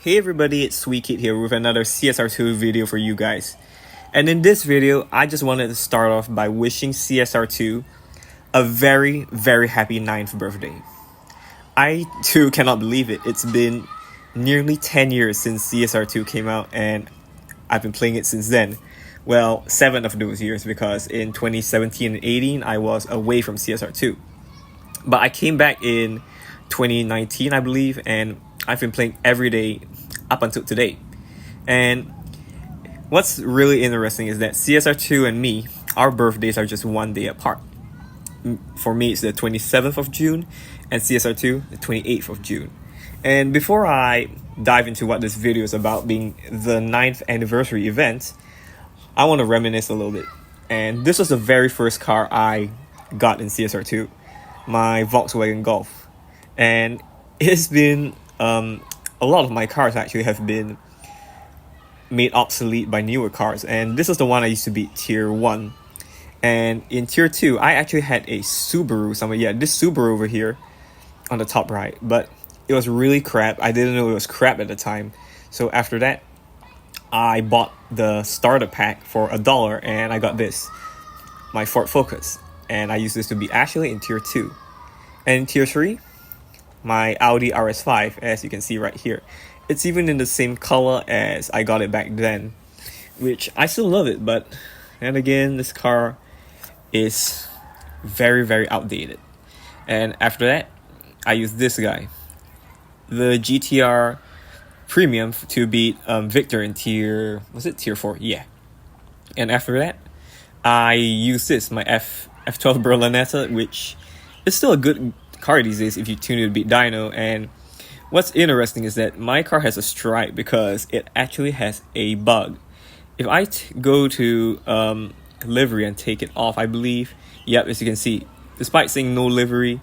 Hey everybody, it's Sweet Kid here with another CSR2 video for you guys. And in this video, I just wanted to start off by wishing CSR2 a very, very happy 9th birthday. I too cannot believe it. It's been nearly 10 years since CSR2 came out and I've been playing it since then. Well, 7 of those years because in 2017 and 18 I was away from CSR2. But I came back in 2019, I believe, and I've been playing every day up until today. And what's really interesting is that CSR2 and me, our birthdays are just one day apart. For me, it's the 27th of June, and CSR2, the 28th of June. And before I dive into what this video is about, being the 9th anniversary event, I want to reminisce a little bit. And this was the very first car I got in CSR2, my Volkswagen Golf. And it's been a lot of my cars actually have been made obsolete by newer cars, and this is the one I used to be tier 1. And in tier 2 I actually had a Subaru somewhere. Yeah, this Subaru over here on the top right, but it was really crap. I didn't know it was crap at the time. So after that I bought the starter pack for $1 and I got this, my Ford Focus, and I used this to be actually in tier 2. And in tier 3, my Audi RS5, as you can see right here. It's even in the same color as I got it back then, which I still love it, but then again, this car is very, very outdated. And after that, I used this guy, the GTR Premium, to beat Victor in tier 4? Yeah. And after that, I used this, my F12 Berlinetta, which is still a good car these days if you tune it to beat Dyno. And what's interesting is that my car has a stripe because it actually has a bug. If I go to livery and take it off, I believe, yep, as you can see, despite saying no livery,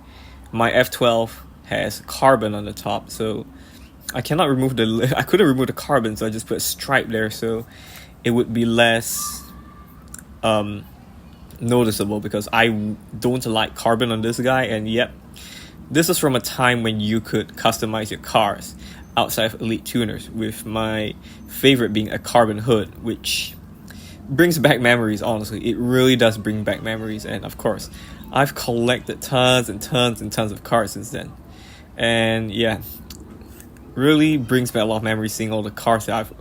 my F12 has carbon on the top, so I cannot remove I couldn't remove the carbon, so I just put a stripe there so it would be less noticeable, because I don't like carbon on this guy. And yep, this is from a time when you could customize your cars outside of Elite Tuners, with my favorite being a carbon hood, which brings back memories, honestly. It really does bring back memories. And of course, I've collected tons and tons and tons of cars since then. And yeah, really brings back a lot of memories seeing all the cars that I've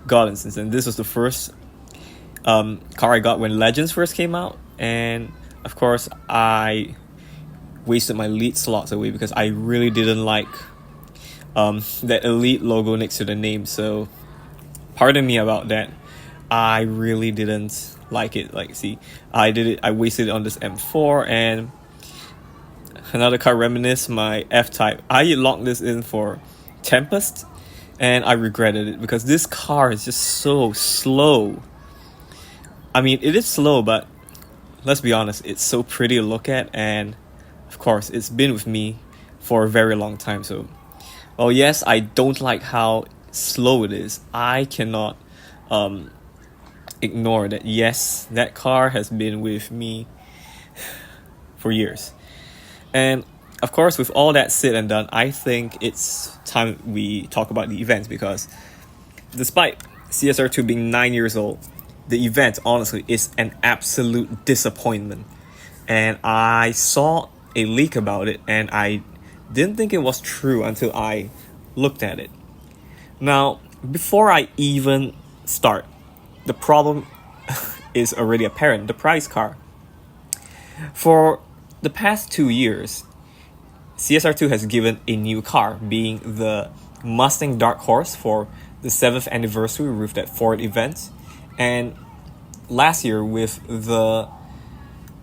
gotten since then. This was the first car I got when Legends first came out. And of course, I wasted my Elite slots away because I really didn't like that Elite logo next to the name. So pardon me about that. I really didn't like it. Like, see, I wasted it on this M4. And another car reminisce, my F-Type. I locked this in for Tempest and I regretted it because this car is just so slow. I mean, it is slow, but let's be honest, it's so pretty to look at. And of course, it's been with me for a very long time. So, well, yes, I don't like how slow it is. I cannot ignore that. Yes, that car has been with me for years. And of course, with all that said and done, I think it's time we talk about the events, because despite CSR2 being 9 years old, the event, honestly, is an absolute disappointment. And I saw a leak about it and I didn't think it was true until I looked at it. Now, before I even start, the problem is already apparent: the prize car. For the past 2 years, CSR2 has given a new car, being the Mustang Dark Horse for the 7th anniversary with that Ford event. And last year with the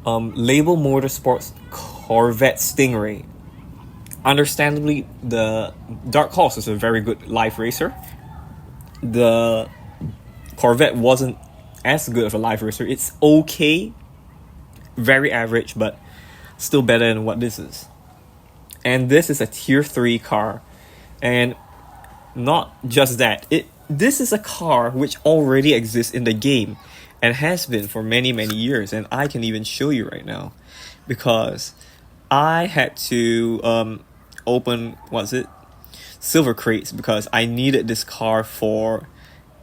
Label Motorsports Corvette Stingray. Understandably, the Dark Horse is a very good live racer. The Corvette wasn't as good of a live racer. It's okay, very average, but still better than what this is. And this is a tier 3 car. And not just that, this is a car which already exists in the game and has been for many, many years. And I can even show you right now, because I had to open, silver crates because I needed this car for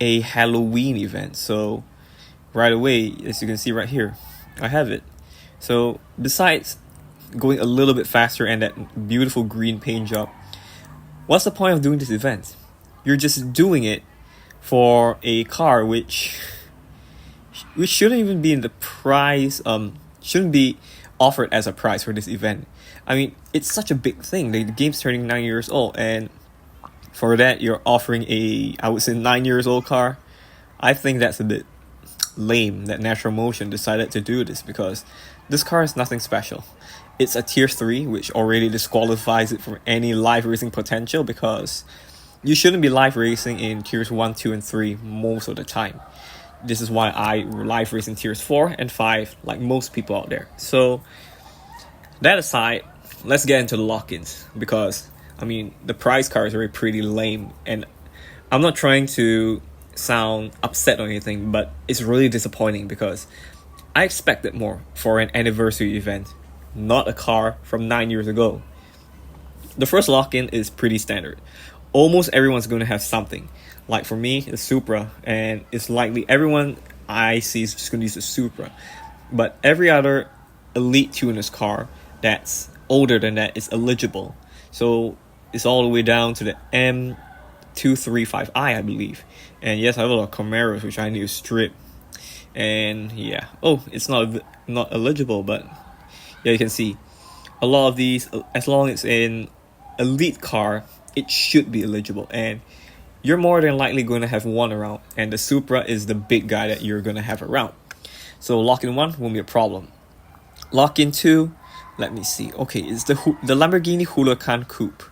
a Halloween event. So right away, as you can see right here, I have it. So besides going a little bit faster and that beautiful green paint job, what's the point of doing this event? You're just doing it for a car which shouldn't even be in the prize, shouldn't be offered as a prize for this event. I mean, it's such a big thing. The game's turning 9 years old, and for that you're offering I would say 9 years old car. I think that's a bit lame that Natural Motion decided to do this, because this car is nothing special. It's a tier 3, which already disqualifies it from any live racing potential, because you shouldn't be live racing in tiers 1, 2, and 3 most of the time. This is why I live race in tiers 4 and 5, like most people out there. So that aside, let's get into the lock-ins, because I mean the prize cars are pretty lame, and I'm not trying to sound upset or anything, but it's really disappointing because I expected more for an anniversary event, not a car from 9 years ago. The first lock-in is pretty standard. Almost everyone's going to have something. Like for me, the Supra, and it's likely everyone I see is just going to use the Supra. But every other elite tuners car that's older than that is eligible. So it's all the way down to the M235i, I believe. And yes, I have a lot of Camaros which I need to strip. And yeah, it's not eligible, but yeah, you can see a lot of these, as long as it's an elite car, it should be eligible, and you're more than likely going to have one around, and the Supra is the big guy that you're going to have around. So lock-in 1 won't be a problem. Lock-in 2, let me see. Okay, it's the Lamborghini Huracan Coupe,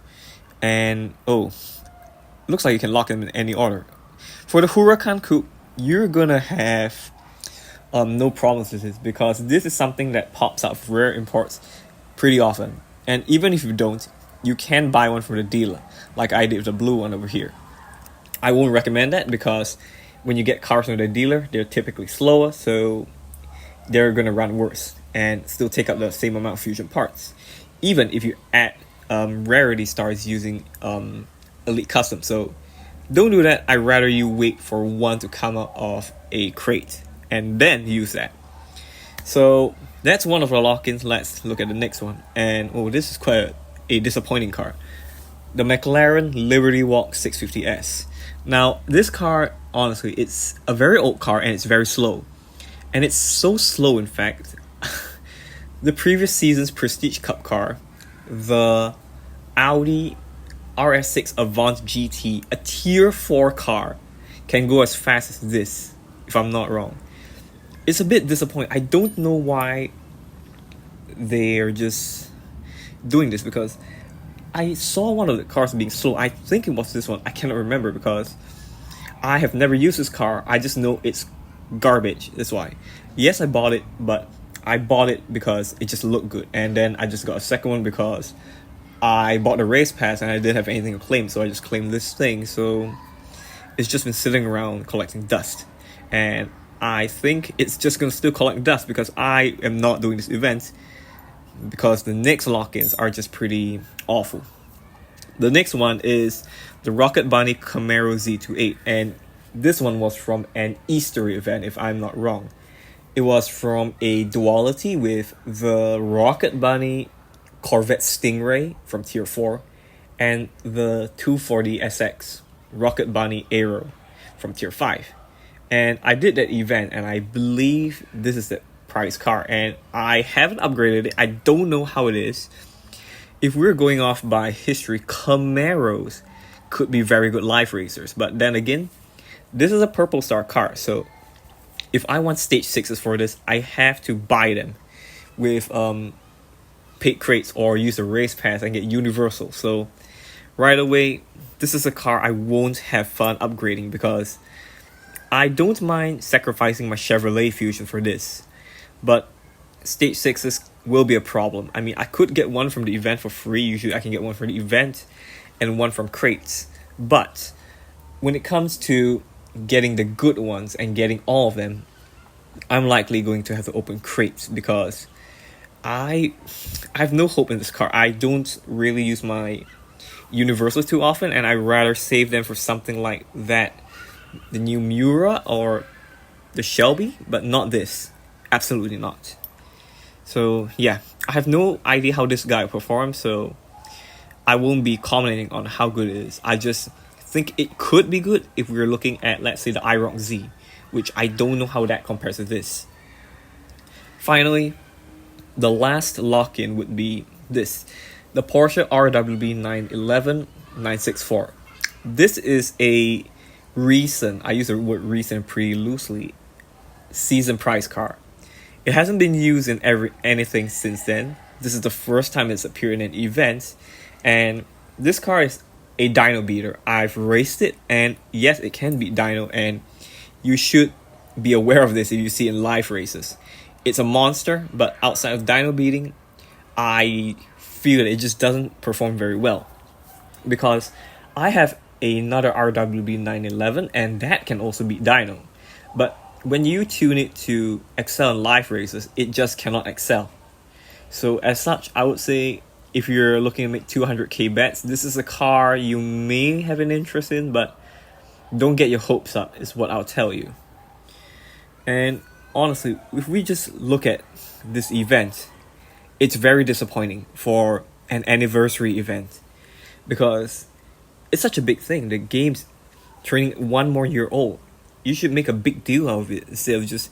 and looks like you can lock them in any order. For the Huracan Coupe, you're gonna have no problems with this, because this is something that pops out of rare imports pretty often. And even if you don't, you can buy one from the dealer, like I did with the blue one over here. I won't recommend that, because when you get cars from the dealer, they're typically slower, so they're gonna run worse and still take up the same amount of fusion parts, even if you add rarity stars using elite custom. So don't do that. I'd rather you wait for one to come out of a crate and then use that. So that's one of the lock-ins. Let's look at the next one. And this is quite a disappointing car. The McLaren Liberty Walk 650S. Now, this car, honestly, it's a very old car and it's very slow. And it's so slow, in fact, the previous season's Prestige Cup car, the Audi RS6 Avant GT, a tier 4 car, can go as fast as this, if I'm not wrong. It's a bit disappointing. I don't know why they're just doing this, because I saw one of the cars being slow. I think it was this one. I cannot remember, because I have never used this car. I just know it's garbage. That's why. Yes, I bought it, but I bought it because it just looked good. And then I just got a second one because I bought the race pass and I didn't have anything to claim. So I just claimed this thing. So it's just been sitting around collecting dust. And I think it's just going to still collect dust, because I am not doing this event, because the next lock-ins are just pretty awful. The next one is the Rocket Bunny Camaro Z28, and this one was from an Easter event, if I'm not wrong. It was from a duality with the Rocket Bunny Corvette Stingray from tier 4 and the 240SX Rocket Bunny Aero from tier 5. And I did that event, and I believe this is the price car, and I haven't upgraded it. I don't know how it is. If we're going off by history, Camaros could be very good live racers, but then again, this is a purple star car, so if I want stage 6s for this, I have to buy them with paid crates or use a race pass and get universal. So right away, this is a car I won't have fun upgrading, because I don't mind sacrificing my Chevrolet Fusion for this, but stage 6s will be a problem. I mean, I could get one from the event for free. Usually I can get one from the event and one from crates, but when it comes to getting the good ones and getting all of them, I'm likely going to have to open crates, because I have no hope in this car. I don't really use my universal too often, and I'd rather save them for something like that, the new Miura or the Shelby, but not this. Absolutely not. So yeah, I have no idea how this guy performs, so I won't be commenting on how good it is. I just think it could be good if we're looking at, let's say, the IROC Z, which I don't know how that compares to this. Finally, the last lock-in would be this, the Porsche RWB 911 964. This is a recent, I use the word recent pretty loosely, season price car. It hasn't been used in anything since then. This is the first time it's appeared in an event, and this car is a dyno beater. I've raced it, and yes, it can beat dyno, and you should be aware of this if you see it in live races. It's a monster, but outside of dyno beating, I feel that it just doesn't perform very well, because I have another RWB 911, and that can also beat dyno, but when you tune it to excel in live races, it just cannot excel. So as such, I would say if you're looking to make 200k bets, this is a car you may have an interest in, but don't get your hopes up, is what I'll tell you. And honestly, if we just look at this event, it's very disappointing for an anniversary event, because it's such a big thing. The game's turning 1 more year old. You should make a big deal out of it instead of just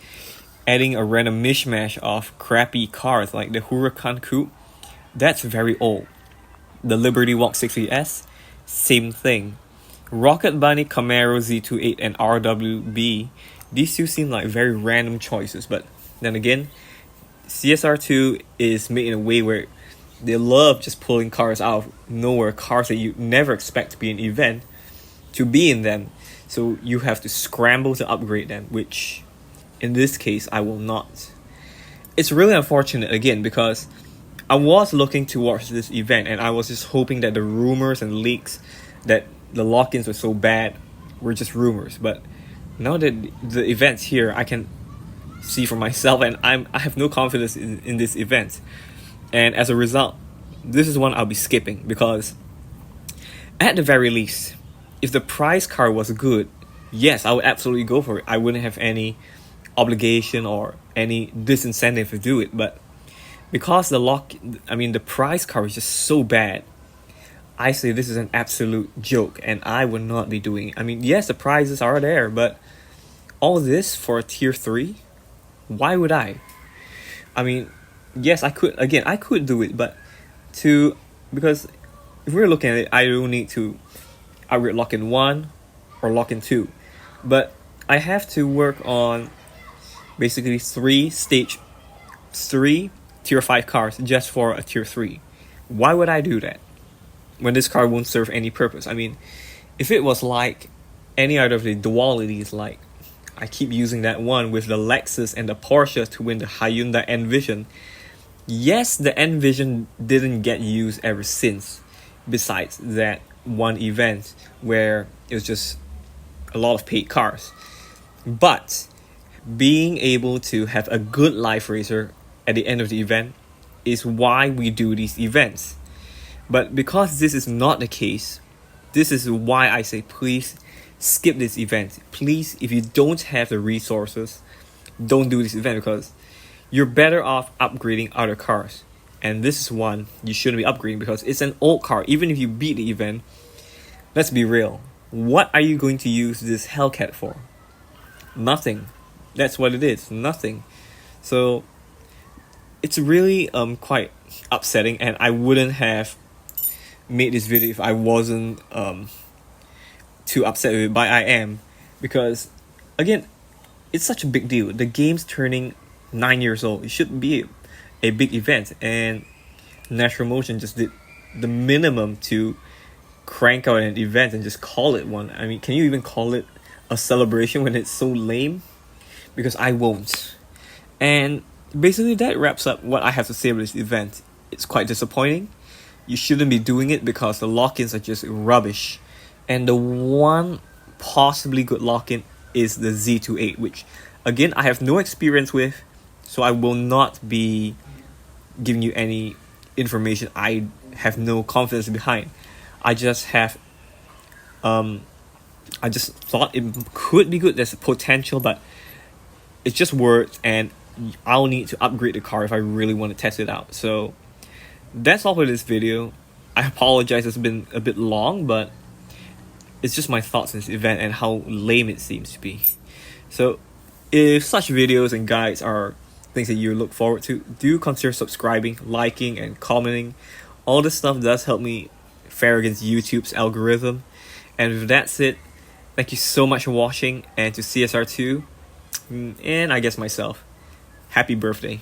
adding a random mishmash of crappy cars like the Huracan Coupe. That's very old. The Liberty Walk 60S, same thing. Rocket Bunny, Camaro Z28, and RWB, these two seem like very random choices, but then again, CSR2 is made in a way where they love just pulling cars out of nowhere, cars that you never expect to be an event, to be in them. So you have to scramble to upgrade them, which in this case I will not. It's really unfortunate again, because I was looking towards this event and I was just hoping that the rumors and leaks that the lock-ins were so bad were just rumors. But now that the event's here, I can see for myself, and I have no confidence in this event. And as a result, this is one I'll be skipping, because at the very least, if the prize car was good, yes, I would absolutely go for it. I wouldn't have any obligation or any disincentive to do it. But because the prize car is just so bad, I say this is an absolute joke, and I would not be doing it. I mean, yes, the prizes are there, but all this for a tier 3? Why would I? I mean, yes, I could do it, but because if we're looking at it, I don't need to upgrade lock-in 1 or lock-in 2, but I have to work on basically 3 tier 5 cars just for a tier 3. Why would I do that when this car won't serve any purpose? I mean, if it was like any other of the dualities, like I keep using that one with the Lexus and the Porsche to win the Hyundai Envision, yes, the Envision didn't get used ever since, besides that one event where it was just a lot of paid cars. But being able to have a good life racer at the end of the event is why we do these events. But because this is not the case, this is why I say please skip this event. Please, if you don't have the resources, don't do this event, because you're better off upgrading other cars. And this is one you shouldn't be upgrading, because it's an old car. Even if you beat the event, let's be real, what are you going to use this Hellcat for? Nothing. That's what it is, nothing. So it's really quite upsetting, and I wouldn't have made this video if I wasn't too upset with it, but I am, because again, it's such a big deal. The game's turning 9 years old. It should be a big event, and Natural Motion just did the minimum to crank out an event and just call it one. I mean, can you even call it a celebration when it's so lame? Because I won't. And basically that wraps up what I have to say about this event. It's quite disappointing. You shouldn't be doing it because the lock-ins are just rubbish. And the one possibly good lock-in is the Z28, which again I have no experience with, so I will not be giving you any information I have no confidence behind. I just have I just thought it could be good. There's a potential, but it's just words, and I'll need to upgrade the car if I really want to test it out. So that's all for this video. I apologize, it's been a bit long, but it's just my thoughts on this event and how lame it seems to be. So if such videos and guides are things that you look forward to, do consider subscribing, liking, and commenting. All this stuff does help me fare against YouTube's algorithm. And if that's it, thank you so much for watching, and to CSR2, and I guess myself, happy birthday.